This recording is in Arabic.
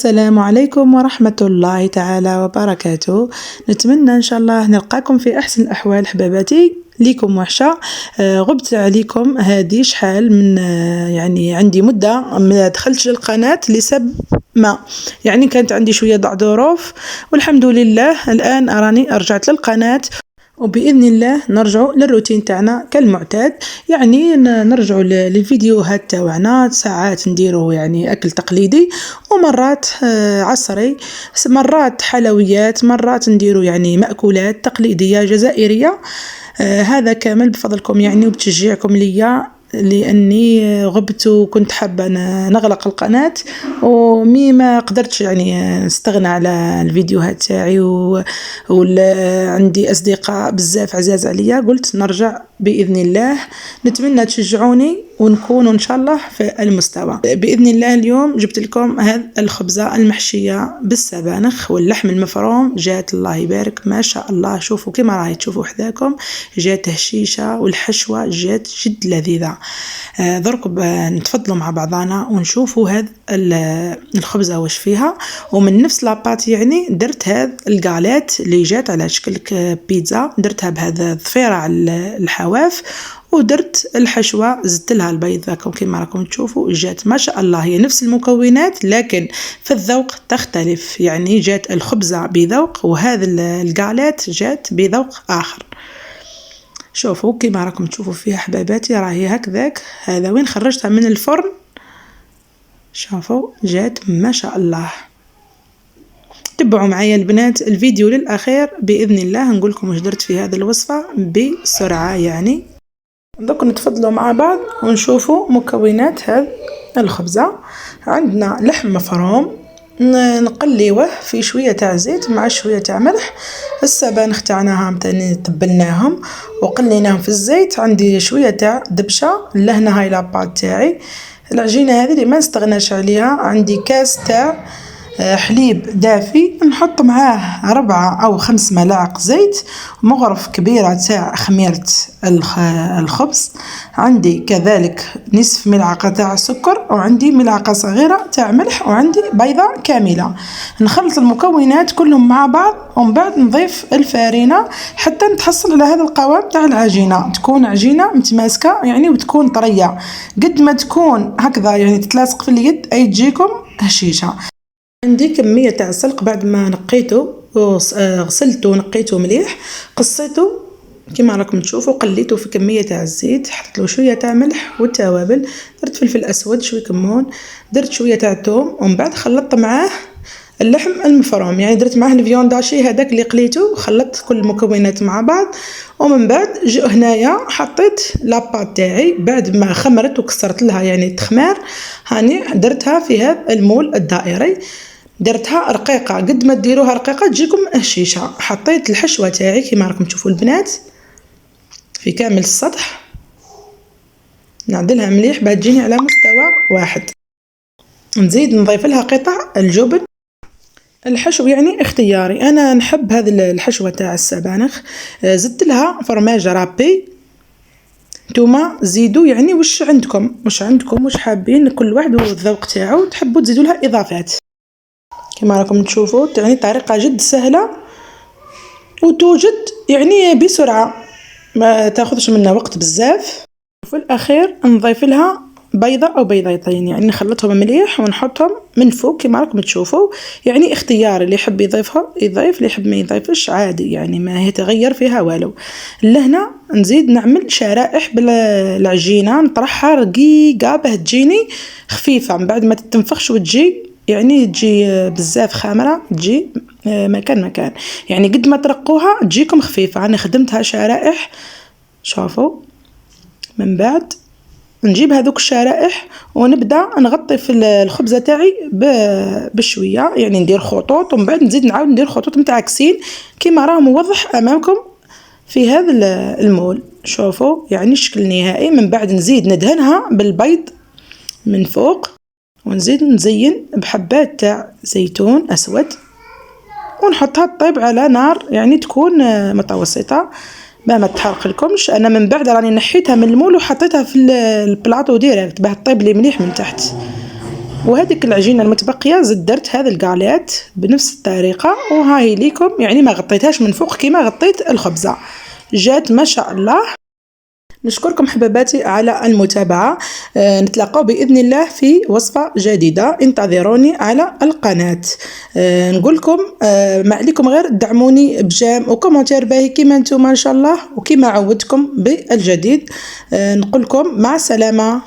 السلام عليكم ورحمة الله تعالى وبركاته. نتمنى إن شاء الله نلقاكم في أحسن الأحوال حباباتي. ليكم وحشة. غبت عليكم هذه شحال من يعني عندي مدة ما دخلتش للقناة لسبب ما، يعني كانت عندي شوية ضع ظروف، والحمد لله الآن أراني رجعت للقناة، وبإذن الله نرجع للروتين تاعنا كالمعتاد. يعني نرجع للفيديوهات تاعنا، ساعات نديروا يعني أكل تقليدي، ومرات عصري، مرات حلويات، مرات نديروا يعني مأكولات تقليدية جزائرية. هذا كامل بفضلكم يعني وبتشجيعكم ليا، لأني غبت وكنت حابة نغلق القناة ومي ما قدرتش يعني نستغنى على الفيديوهات تاعي، وعندي أصدقاء بزاف عزاز عليا، قلت نرجع بإذن الله. نتمنى تشجعوني ونكون إن شاء الله في المستوى بإذن الله. اليوم جبت لكم هذه الخبزة المحشية بالسبانخ واللحم المفروم، جات الله يبارك ما شاء الله. شوفوا كما راهي تشوفوا حذاكم، جات هشيشة والحشوة جات جد لذيذة. درك نتفضلوا مع بعضنا ونشوفوا هذه الخبزة واش فيها. ومن نفس لاباط يعني درت هذه القالات اللي جات على شكل بيتزا، درتها بهذا الضفيرة على الحواف، ودرت الحشوة زدت لها البيض كما راكم تشوفوا. جات ما شاء الله هي نفس المكونات لكن في الذوق تختلف، يعني جات الخبزة بذوق وهذه القالات جات بذوق آخر. شوفوا كما راكم تشوفوا فيها حباباتي، راهي هكذاك. هذا وين خرجتها من الفرن، شوفوا جات ما شاء الله. تبعوا معايا البنات الفيديو للأخير بإذن الله، نقول لكم واش درت في هذه الوصفة بسرعة. يعني دوك نتفضلوا مع بعض ونشوفوا مكونات هذه الخبزة. عندنا لحم مفروم نقليوه في شوية تاع زيت مع شوية تاع ملح. السبانخ تاعنا هم تاني تبلناهم وقليناهم في الزيت. عندي شوية تاع دبشة لهنا، هاي لاباط تاعي. العجينة هذه اللي ما نستغناش عليها، عندي كاس تاع حليب دافي، نحط معاه 4 أو 5 ملاعق زيت، مغرف كبيرة تاع خميرة الخبز، عندي كذلك نصف ملعقة تاع سكر، وعندي ملعقة صغيرة تاع ملح، وعندي بيضة كاملة. نخلط المكونات كلهم مع بعض، ومن بعد نضيف الفارينة حتى نتحصل على هذا القوام تاع العجينة. تكون عجينة متماسكة يعني وتكون طرية، قد ما تكون هكذا يعني تتلاصق في اليد أي تجيكم هشيشة. عندي كمية تاع سلق بعد ما نقيته غسلته ونقيته مليح، قصيته كما راكم تشوفوا، قليته في كمية تاع الزيت، حطيت له شوية تاع ملح والتوابل، درت فلفل اسود، شوية كمون، درت شوية تاع توم، ومن بعد خلطت معاه اللحم المفروم، يعني درت معاه الفيونداشي هذاك اللي قليته، خلطت كل المكونات مع بعض. ومن بعد هنايا حطيت لاباط تاعي بعد ما خمرت وكسرت لها يعني التخمار، هاني درتها في هذا المول الدائري، درتها رقيقة، قد ما ديروها رقيقة تجيكم هشيشة. حطيت الحشوة تاعي كما راكم تشوفوا البنات في كامل السطح، نعدلها مليح بعد تجيني على مستوى واحد. نزيد نضيف لها قطع الجبن. الحشو يعني اختياري، انا نحب هذه الحشوة تاع السبانخ، زدت لها فرماج رابي. نتوما زيدوا يعني واش عندكم واش حابين، كل واحد والذوق تاعو، تحبوا تزيدوا لها اضافات. كما راكم تشوفوا يعني طريقة جد سهلة وتوجد يعني بسرعة، ما تاخذش منا وقت بزاف. وفي الأخير نضيف لها بيضة أو بيضتين، يعني نخلطهم مليح ونحطهم من فوق كما راكم تشوفوا. يعني اختيار، اللي يحب يضيفها يضيف، اللي يحب ما يضيفش عادي، يعني ما يتغير فيها والو. لهنا نزيد نعمل شرائح بالعجينة، نطرحها رقيقة باه تجيني خفيفة، من بعد ما تتنفخش وتجي يعني تجي بزاف خامرة، تجي مكان يعني قد ما ترقوها تجيكم خفيفة. أنا خدمتها شرائح، شوفوا. من بعد نجيب هذوك الشرائح ونبدأ نغطي في الخبزة تاعي بشوية، يعني ندير خطوط، ومن بعد نزيد نعاود ندير خطوط متعكسين كما راه موضح أمامكم في هذا المول. شوفوا يعني الشكل النهائي. من بعد نزيد ندهنها بالبيض من فوق، ونزيد نزين بحبات تاع زيتون أسود، ونحطها تطيب على نار يعني تكون متوسطة ما تحرق لكمش. أنا من بعد راني نحيتها من المول وحطيتها في البلاطو ديريكت باه تطيب لي مليح من تحت. وهذيك العجينه المتبقيه زدت درت هذا الكاليت بنفس الطريقه، وهاي ليكم يعني ما غطيتهاش من فوق كيما غطيت الخبزه، جات ما شاء الله. نشكركم حباباتي على المتابعة، نتلاقاو بإذن الله في وصفة جديدة، انتظروني على القناة. نقولكم ما عليكم غير دعموني بجام وكومنتير باهي كيما انتم ان شاء الله، وكيما عودتكم بالجديد. نقولكم مع السلامة.